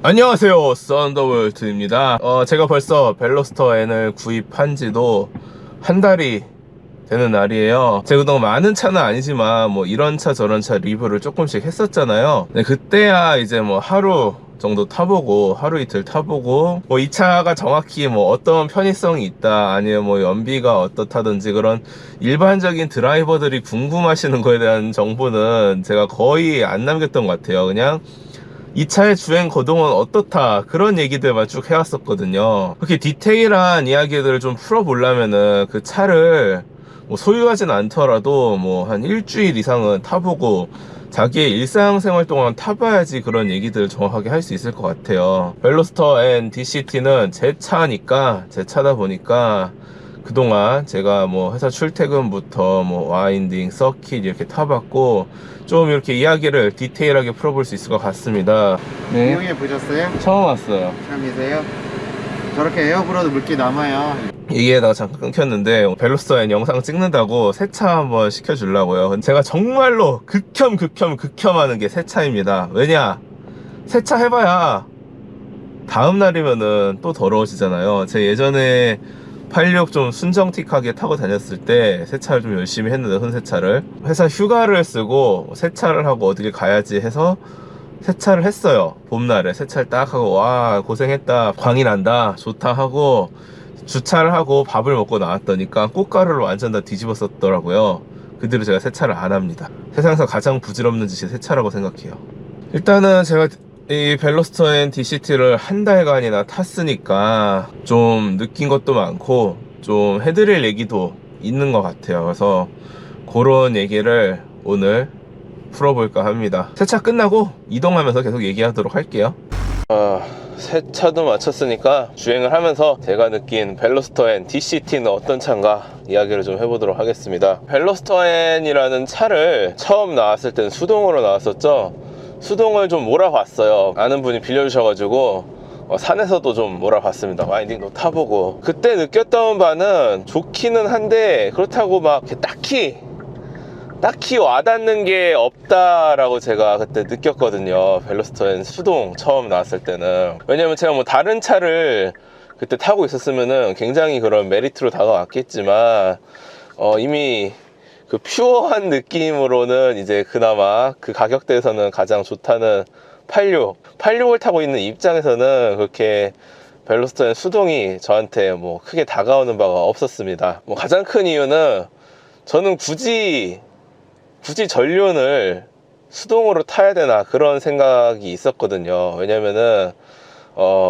안녕하세요, 썬더볼트입니다. 제가 벌써 벨로스터 N을 구입한 지도 한 달이 되는 날이에요. 제가 그동안 많은 차는 아니지만 뭐 이런 차 저런 차 리뷰를 조금씩 했었잖아요. 네, 그때야 이제 뭐 하루 정도 타보고 하루 이틀 타보고 뭐 이 차가 정확히 뭐 어떤 편의성이 있다 아니면 뭐 연비가 어떻다든지 그런 일반적인 드라이버들이 궁금하시는 거에 대한 정보는 제가 거의 안 남겼던 것 같아요. 그냥 이 차의 주행 거동은 어떻다 그런 얘기들만 쭉 해왔었거든요. 그렇게 디테일한 이야기들을 좀 풀어보려면은 그 차를 뭐 소유하진 않더라도 뭐 한 일주일 이상은 타보고 자기의 일상생활 동안 타봐야지 그런 얘기들을 정확하게 할 수 있을 것 같아요. 벨로스터 N DCT는 제 차니까, 제 차다 보니까 그동안 제가 뭐 회사 출퇴근부터 뭐 와인딩, 서킷 이렇게 타봤고 좀 이렇게 이야기를 디테일하게 풀어볼 수 있을 것 같습니다. 네, 이용해 보셨어요? 처음 왔어요. 처음이세요? 저렇게 에어브로드 물기 남아요. 얘기하다가 잠깐 끊겼는데 벨로스터 N 영상 찍는다고 세차 한번 시켜주려고요. 제가 정말로 극혐하는 게 세차입니다. 왜냐, 세차 해봐야 다음 날이면은 또 더러워지잖아요. 제 예전에 86 좀 순정틱하게 타고 다녔을 때 세차를 좀 열심히 했는데, 흔세차를 회사 휴가를 쓰고 세차를 하고 어디를 가야지 해서 세차를 했어요. 봄날에 세차를 딱 하고 와 고생했다, 광이 난다, 좋다 하고 주차를 하고 밥을 먹고 나왔더니까 꽃가루를 완전 다 뒤집었었더라고요. 그 뒤로 제가 세차를 안 합니다. 세상에서 가장 부질없는 짓이 세차라고 생각해요. 일단은 제가 이 벨로스터 N DCT를 한 달간이나 탔으니까 좀 느낀 것도 많고 좀 해드릴 얘기도 있는 것 같아요. 그래서 그런 얘기를 오늘 풀어볼까 합니다. 세차 끝나고 이동하면서 계속 얘기하도록 할게요. 세차도 마쳤으니까 주행을 하면서 제가 느낀 벨로스터 N DCT는 어떤 차인가 이야기를 좀 해보도록 하겠습니다. 벨로스터 N이라는 차를 처음 나왔을 때는 수동으로 나왔었죠. 수동을 좀 몰아봤어요. 아는 분이 빌려주셔가지고 산에서도 좀 몰아봤습니다. 와인딩도 타보고 그때 느꼈던 바는 좋기는 한데 그렇다고 막 딱히 와닿는 게 없다라고 제가 그때 느꼈거든요. 벨로스터 N 수동 처음 나왔을 때는. 왜냐면 제가 뭐 다른 차를 그때 타고 있었으면은 굉장히 그런 메리트로 다가왔겠지만 이미 그 퓨어한 느낌으로는 이제 그나마 그 가격대에서는 가장 좋다는 86을 타고 있는 입장에서는 그렇게 벨로스터 N 수동이 저한테 뭐 크게 다가오는 바가 없었습니다. 뭐 가장 큰 이유는 저는 굳이 전륜을 수동으로 타야 되나 그런 생각이 있었거든요. 왜냐면은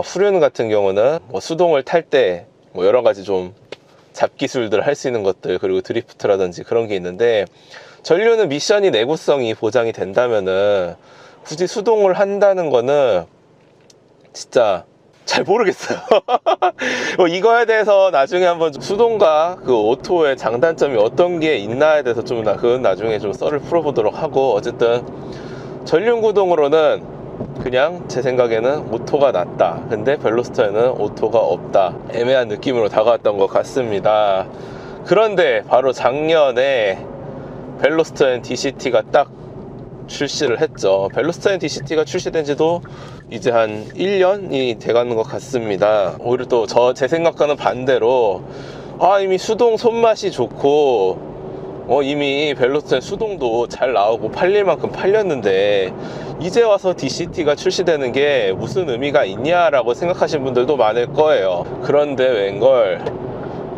후륜 같은 경우는 뭐 수동을 탈 때 뭐 여러 가지 좀 잡기술들 할 수 있는 것들, 그리고 드리프트라든지 그런 게 있는데, 전륜은 미션이 내구성이 보장이 된다면은 굳이 수동을 한다는 거는 진짜 잘 모르겠어요. 이거에 대해서 나중에 한번 수동과 그 오토의 장단점이 어떤 게 있나에 대해서 좀 그건 나중에 좀 썰을 풀어보도록 하고, 어쨌든 전륜 구동으로는 그냥 제 생각에는 오토가 낫다. 근데 벨로스터에는 오토가 없다. 애매한 느낌으로 다가왔던 것 같습니다. 그런데 바로 작년에 벨로스터 N DCT가 딱 출시를 했죠. 벨로스터 N DCT가 출시된 지도 이제 한 1년이 돼가는 것 같습니다. 오히려 또 제 생각과는 반대로 이미 수동 손맛이 좋고 이미 벨로스터 N 수동도 잘 나오고 팔릴 만큼 팔렸는데 이제 와서 DCT가 출시되는 게 무슨 의미가 있냐라고 생각하시는 분들도 많을 거예요. 그런데 웬걸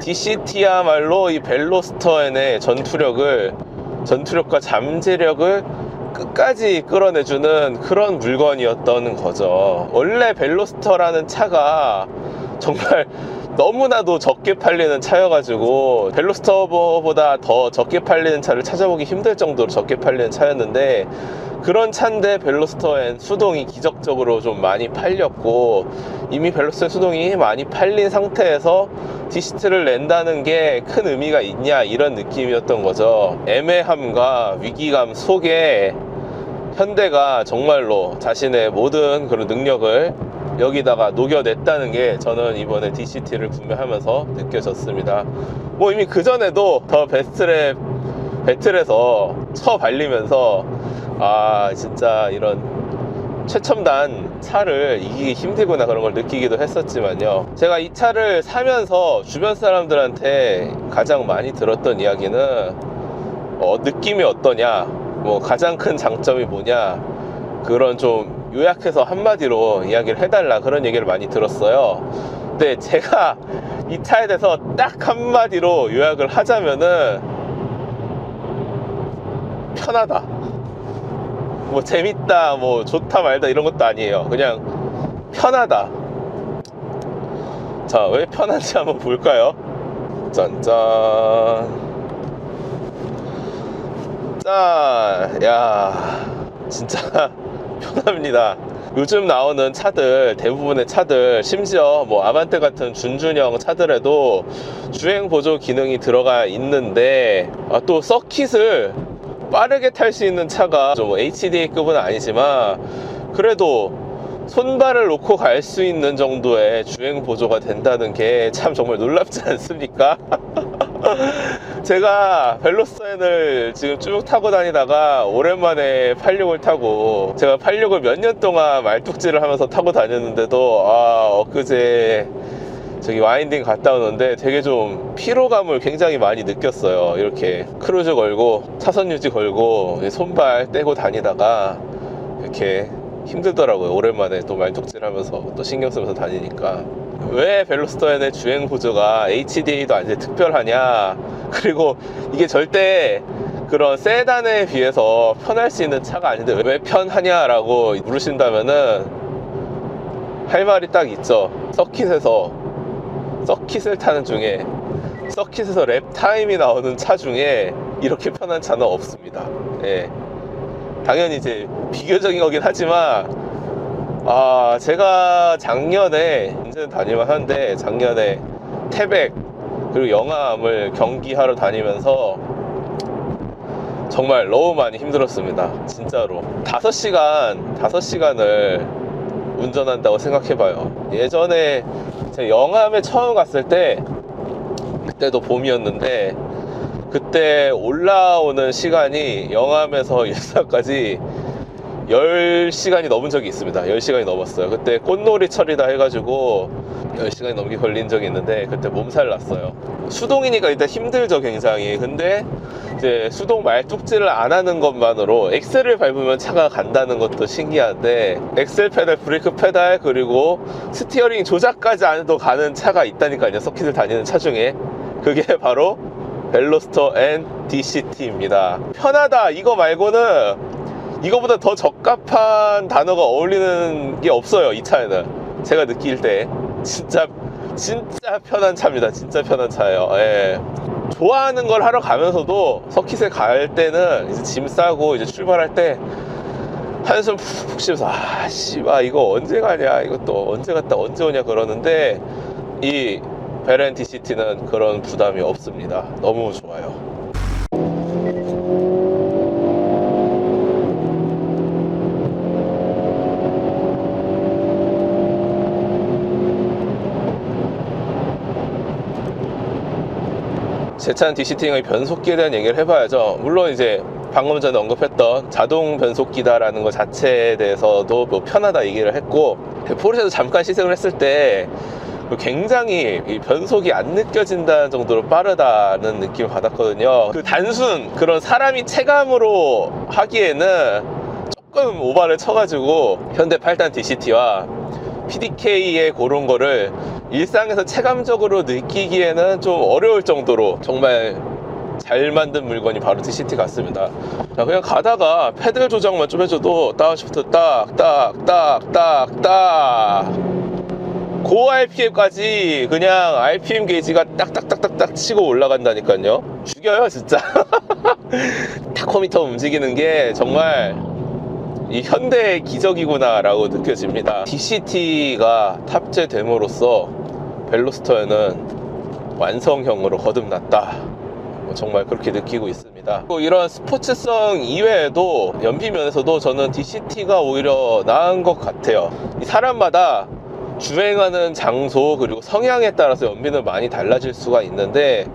DCT야말로 이 벨로스터 N의 전투력과 잠재력을 끝까지 끌어내주는 그런 물건이었던 거죠. 원래 벨로스터라는 차가 정말 너무나도 적게 팔리는 차여가지고 벨로스터보다 더 적게 팔리는 차를 찾아보기 힘들 정도로 적게 팔리는 차였는데, 그런 차인데 벨로스터 N 수동이 기적적으로 좀 많이 팔렸고, 이미 벨로스터 N 수동이 많이 팔린 상태에서 DCT를 낸다는 게 큰 의미가 있냐, 이런 느낌이었던 거죠. 애매함과 위기감 속에 현대가 정말로 자신의 모든 그런 능력을 여기다가 녹여냈다는 게 저는 이번에 DCT를 구매하면서 느껴졌습니다. 뭐 이미 그전에도 더 베스트랩 배틀에서 쳐발리면서 진짜 이런 최첨단 차를 이기기 힘들구나 그런 걸 느끼기도 했었지만요, 제가 이 차를 사면서 주변 사람들한테 가장 많이 들었던 이야기는 느낌이 어떠냐, 뭐 가장 큰 장점이 뭐냐, 그런 좀 요약해서 한마디로 이야기를 해달라, 그런 얘기를 많이 들었어요. 근데 제가 이 차에 대해서 딱 한마디로 요약을 하자면은 편하다, 뭐 재밌다, 뭐 좋다 말다 이런 것도 아니에요. 그냥 편하다. 자, 왜 편한지 한번 볼까요? 짠짠. 짠. 야, 진짜 편합니다. 요즘 나오는 차들, 대부분의 차들, 심지어 뭐 아반떼 같은 준준형 차들에도 주행 보조 기능이 들어가 있는데, 또 서킷을 빠르게 탈 수 있는 차가 좀 HDA급은 아니지만 그래도 손발을 놓고 갈 수 있는 정도의 주행 보조가 된다는 게 참 정말 놀랍지 않습니까? 제가 벨로스토엔을 지금 쭉 타고 다니다가 오랜만에 86을 타고, 제가 86을 몇 년 동안 말뚝질을 하면서 타고 다녔는데도 엊그제 저기 와인딩 갔다 오는데 되게 좀 피로감을 굉장히 많이 느꼈어요. 이렇게 크루즈 걸고 차선 유지 걸고 손발 떼고 다니다가 이렇게 힘들더라고요. 오랜만에 또 말뚝질 하면서 또 신경 쓰면서 다니니까. 왜 벨로스토엔의 주행 보조가 HDA도 아닌데 특별하냐, 그리고 이게 절대 그런 세단에 비해서 편할 수 있는 차가 아닌데 왜 편하냐라고 물으신다면은 할 말이 딱 있죠. 서킷을 타는 중에, 서킷에서 랩 타임이 나오는 차 중에 이렇게 편한 차는 없습니다. 예. 당연히 이제 비교적인 거긴 하지만, 제가 작년에, 이제는 다닐만 한데, 작년에 태백 그리고 영암을 경기하러 다니면서 정말 너무 많이 힘들었습니다. 진짜로 5시간을 운전한다고 생각해봐요. 예전에 제가 영암에 처음 갔을 때, 그때도 봄이었는데, 그때 올라오는 시간이 영암에서 일사까지 10시간이 넘은 적이 있습니다. 10시간이 넘었어요. 그때 꽃놀이철이다 해가지고 10시간이 넘게 걸린 적이 있는데, 그때 몸살 났어요. 수동이니까 일단 힘들죠, 굉장히. 근데 이제 수동 말뚝질을 안 하는 것만으로 엑셀을 밟으면 차가 간다는 것도 신기한데, 엑셀 페달, 브레이크 페달, 그리고 스티어링 조작까지 안 해도 가는 차가 있다니까요. 서킷을 다니는 차 중에. 그게 바로 벨로스토엔 DCT입니다. 편하다, 이거 말고는 이거보다 더 적합한 단어가 어울리는 게 없어요. 이 차에는 제가 느낄 때 진짜 편한 차입니다. 진짜 편한 차예요. 예. 좋아하는 걸 하러 가면서도 서킷에 갈 때는 이제 짐 싸고 이제 출발할 때 한숨 푹 쉬면서 씨발 이거 언제 가냐, 이거 또 언제 갔다 언제 오냐 그러는데, 이 베렌 DCT는 그런 부담이 없습니다. 너무 좋아요. 제 차는 DCT의 변속기에 대한 얘기를 해봐야죠. 물론 이제 방금 전에 언급했던 자동 변속기다라는 것 자체에 대해서도 뭐 편하다 얘기를 했고, 포르쉐도 잠깐 시승을 했을 때 굉장히 이 변속이 안 느껴진다는 정도로 빠르다는 느낌을 받았거든요. 그 단순 그런 사람이 체감으로 하기에는 조금 오바를 쳐가지고, 현대 8단 DCT와 PDK의 그런 거를 일상에서 체감적으로 느끼기에는 좀 어려울 정도로 정말 잘 만든 물건이 바로 DCT 같습니다. 자, 그냥 가다가 패들 조작만 좀 해줘도 다운시프트 딱딱딱딱딱 고 RPM까지 그냥 RPM 게이지가 딱딱딱딱딱 치고 올라간다니까요. 죽여요 진짜. 타코미터 움직이는 게 정말 이 현대의 기적이구나 라고 느껴집니다. DCT가 탑재됨으로써 벨로스토엔은 완성형으로 거듭났다, 정말 그렇게 느끼고 있습니다. 이런 스포츠성 이외에도 연비 면에서도 저는 DCT가 오히려 나은 것 같아요. 이 사람마다 주행하는 장소 그리고 성향에 따라서 연비는 많이 달라질 수가 있는데,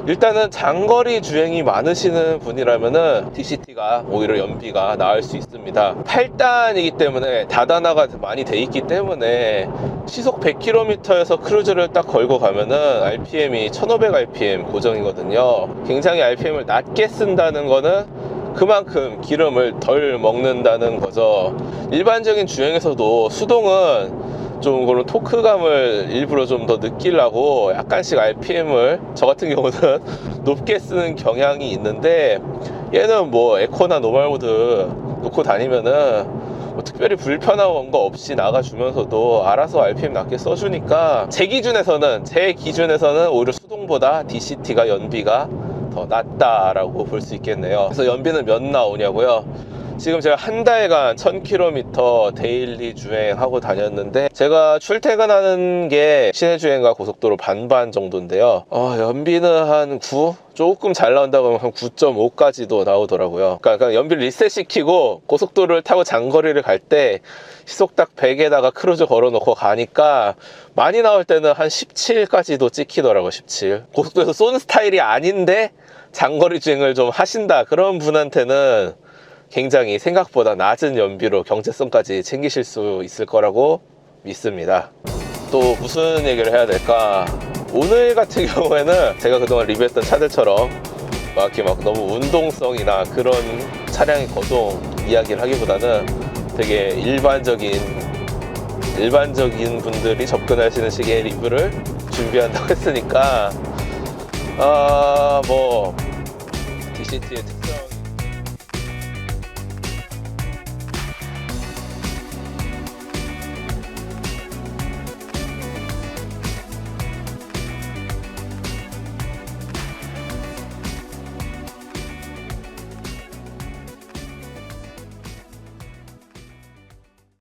일단은 장거리 주행이 많으시는 분이라면은 DCT가 오히려 연비가 나을 수 있습니다. 8단이기 때문에 다단화가 많이 돼 있기 때문에 시속 100km에서 크루즈를 딱 걸고 가면은 RPM이 1500rpm 고정이거든요. 굉장히 RPM을 낮게 쓴다는 거는 그만큼 기름을 덜 먹는다는 거죠. 일반적인 주행에서도 수동은 좀 그런 토크감을 일부러 좀 더 느끼려고 약간씩 RPM을 저 같은 경우는 높게 쓰는 경향이 있는데, 얘는 뭐 에코나 노멀 모드 놓고 다니면은 뭐 특별히 불편한 거 없이 나가주면서도 알아서 RPM 낮게 써주니까 제 기준에서는 오히려 수동보다 DCT가 연비가 더 낫다라고 볼 수 있겠네요. 그래서 연비는 몇 나오냐고요? 지금 제가 한 달간 1000km 데일리 주행하고 다녔는데, 제가 출퇴근하는 게 시내 주행과 고속도로 반반 정도인데요. 연비는 한 9? 조금 잘 나온다고 하면 한 9.5까지도 나오더라고요. 그러니까 연비를 리셋 시키고 고속도로를 타고 장거리를 갈 때 시속 딱 100에다가 크루즈 걸어놓고 가니까 많이 나올 때는 한 17까지도 찍히더라고요. 17. 고속도로에서 쏘는 스타일이 아닌데 장거리 주행을 좀 하신다, 그런 분한테는 굉장히 생각보다 낮은 연비로 경제성까지 챙기실 수 있을 거라고 믿습니다. 또 무슨 얘기를 해야 될까? 오늘 같은 경우에는 제가 그동안 리뷰했던 차들처럼 이렇게 너무 운동성이나 그런 차량의 거동 이야기를 하기보다는 되게 일반적인 분들이 접근하시는 식의 리뷰를 준비한다고 했으니까 DCT의 특성